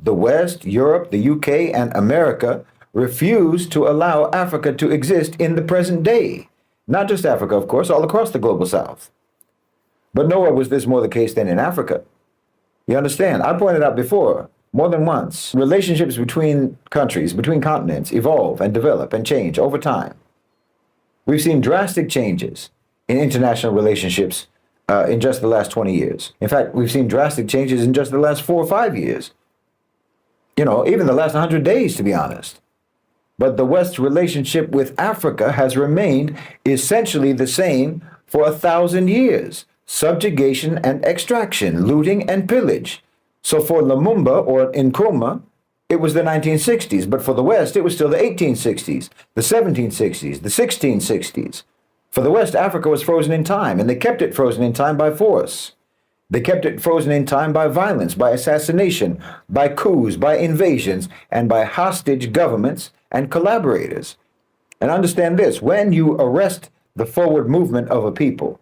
the West, Europe, the UK, and America refused to allow Africa to exist in the present day. Not just Africa, of course, all across the global South. But nowhere was this more the case than in Africa. You understand? I pointed out before, more than once, relationships between countries, between continents, evolve and develop and change over time. We've seen drastic changes in international relationships in just the last 20 years. In fact, we've seen drastic changes in just the last 4 or 5 years. You know, even the last 100 days, to be honest. But the West's relationship with Africa has remained essentially the same for 1,000 years. Subjugation and extraction, looting and pillage. So for Lumumba or Nkrumah, it was the 1960s, but for the West, it was still the 1860s, the 1760s, the 1660s. For the West, Africa was frozen in time, and they kept it frozen in time by force. They kept it frozen in time by violence, by assassination, by coups, by invasions, and by hostage governments and collaborators. And understand this, when you arrest the forward movement of a people,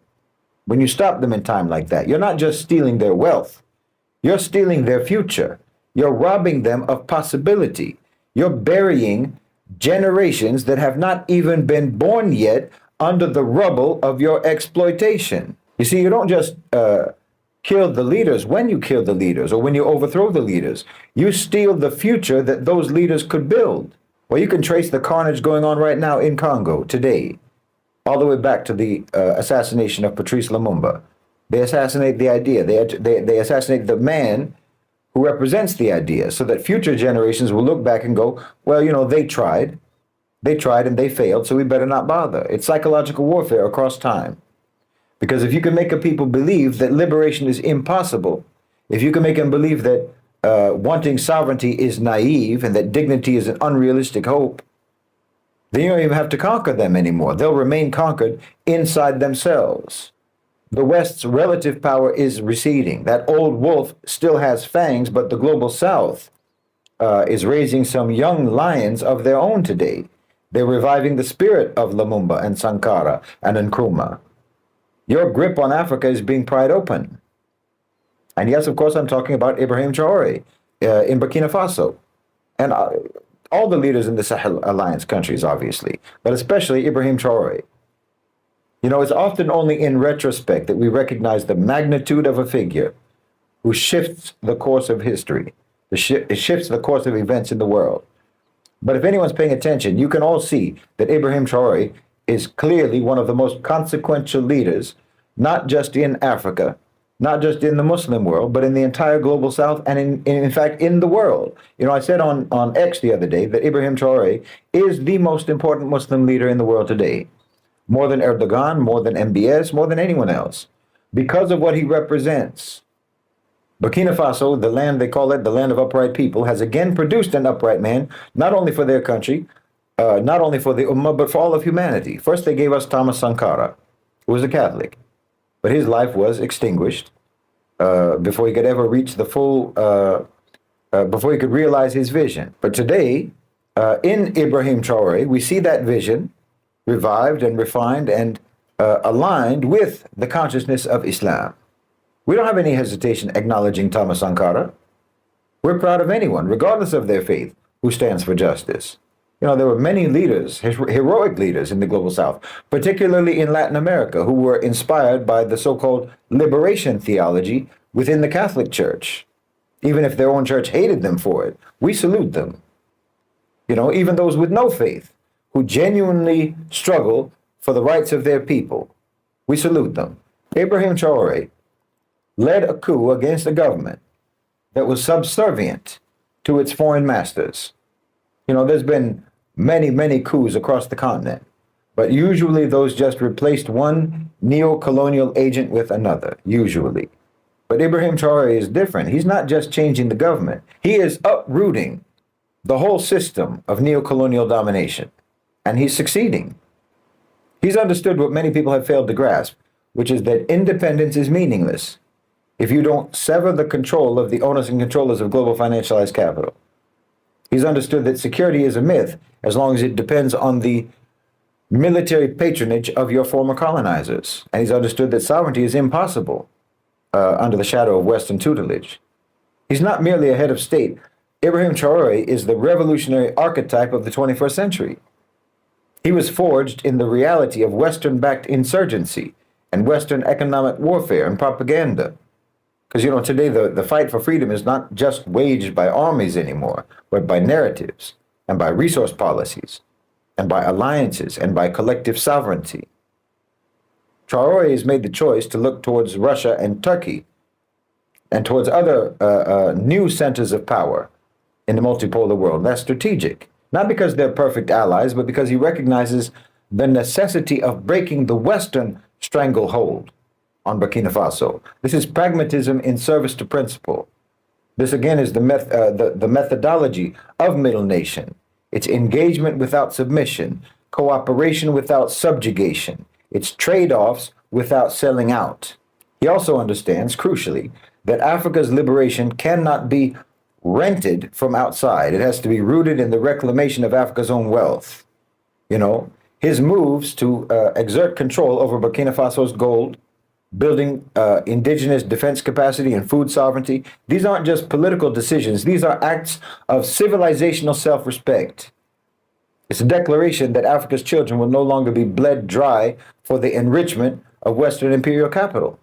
when you stop them in time like that, you're not just stealing their wealth, you're stealing their future. You're robbing them of possibility. You're burying generations that have not even been born yet under the rubble of your exploitation. You see, you don't just kill the leaders when you kill the leaders or when you overthrow the leaders. You steal the future that those leaders could build. Well, you can trace the carnage going on right now in Congo today, all the way back to the assassination of Patrice Lumumba. They assassinate the idea. They assassinate the man who represents the idea so that future generations will look back and go, well, you know, they tried and they failed, so we better not bother. It's psychological warfare across time. Because if you can make a people believe that liberation is impossible, if you can make them believe that wanting sovereignty is naive and that dignity is an unrealistic hope, then you don't even have to conquer them anymore. They'll remain conquered inside themselves. The West's relative power is receding. That old wolf still has fangs, but the global South is raising some young lions of their own today. They're reviving the spirit of Lumumba and Sankara and Nkrumah. Your grip on Africa is being pried open. And yes, of course, I'm talking about Ibrahim Traore in Burkina Faso. And all the leaders in the Sahel Alliance countries, obviously, but especially Ibrahim Traore. You know, it's often only in retrospect that we recognize the magnitude of a figure who shifts the course of history. It shifts the course of events in the world. But if anyone's paying attention, you can all see that Ibrahim Traore is clearly one of the most consequential leaders, not just in Africa, not just in the Muslim world, but in the entire global South and in fact, in the world. You know, I said on X the other day that Ibrahim Traore is the most important Muslim leader in the world today. More than Erdogan, more than MBS, more than anyone else, because of what he represents. Burkina Faso, the land they call it, the land of upright people, has again produced an upright man, not only for their country, not only for the Ummah, but for all of humanity. First, they gave us Thomas Sankara, who was a Catholic, but his life was extinguished before he could ever reach the full, before he could realize his vision. But today, in Ibrahim Traore, we see that vision revived and refined and aligned with the consciousness of Islam. We don't have any hesitation acknowledging Thomas Sankara. We're proud of anyone, regardless of their faith, who stands for justice. You know, there were many leaders, heroic leaders in the global South, particularly in Latin America, who were inspired by the so-called liberation theology within the Catholic Church. Even if their own church hated them for it, we salute them. You know, even those with no faith, who genuinely struggle for the rights of their people, we salute them. Ibrahim Traore led a coup against a government that was subservient to its foreign masters. You know, there's been many coups across the continent, but usually those just replaced one neo-colonial agent with another, usually. But Ibrahim Traore is different. He's not just changing the government. He is uprooting the whole system of neo-colonial domination, and he's succeeding. He's understood what many people have failed to grasp, which is that independence is meaningless if you don't sever the control of the owners and controllers of global financialized capital. He's understood that security is a myth as long as it depends on the military patronage of your former colonizers. And he's understood that sovereignty is impossible under the shadow of Western tutelage. He's not merely a head of state Ibrahim Traore is the revolutionary archetype of the 21st century. He was forged in the reality of Western-backed insurgency and Western economic warfare and propaganda. Because, today the fight for freedom is not just waged by armies anymore, but by narratives and by resource policies and by alliances and by collective sovereignty. Traore has made the choice to look towards Russia and Turkey and towards other new centers of power in the multipolar world. That's strategic, not because they're perfect allies, but because he recognizes the necessity of breaking the Western stranglehold on Burkina Faso. This is pragmatism in service to principle. This, again, is the methodology of Middle Nation. It's engagement without submission, cooperation without subjugation. It's trade-offs without selling out. He also understands, crucially, that Africa's liberation cannot be rented from outside. It has to be rooted in the reclamation of Africa's own wealth. His moves to exert control over Burkina Faso's gold, building indigenous defense capacity and food sovereignty, these aren't just political decisions. These are acts of civilizational self-respect. It's a declaration that Africa's children will no longer be bled dry for the enrichment of Western imperial capital.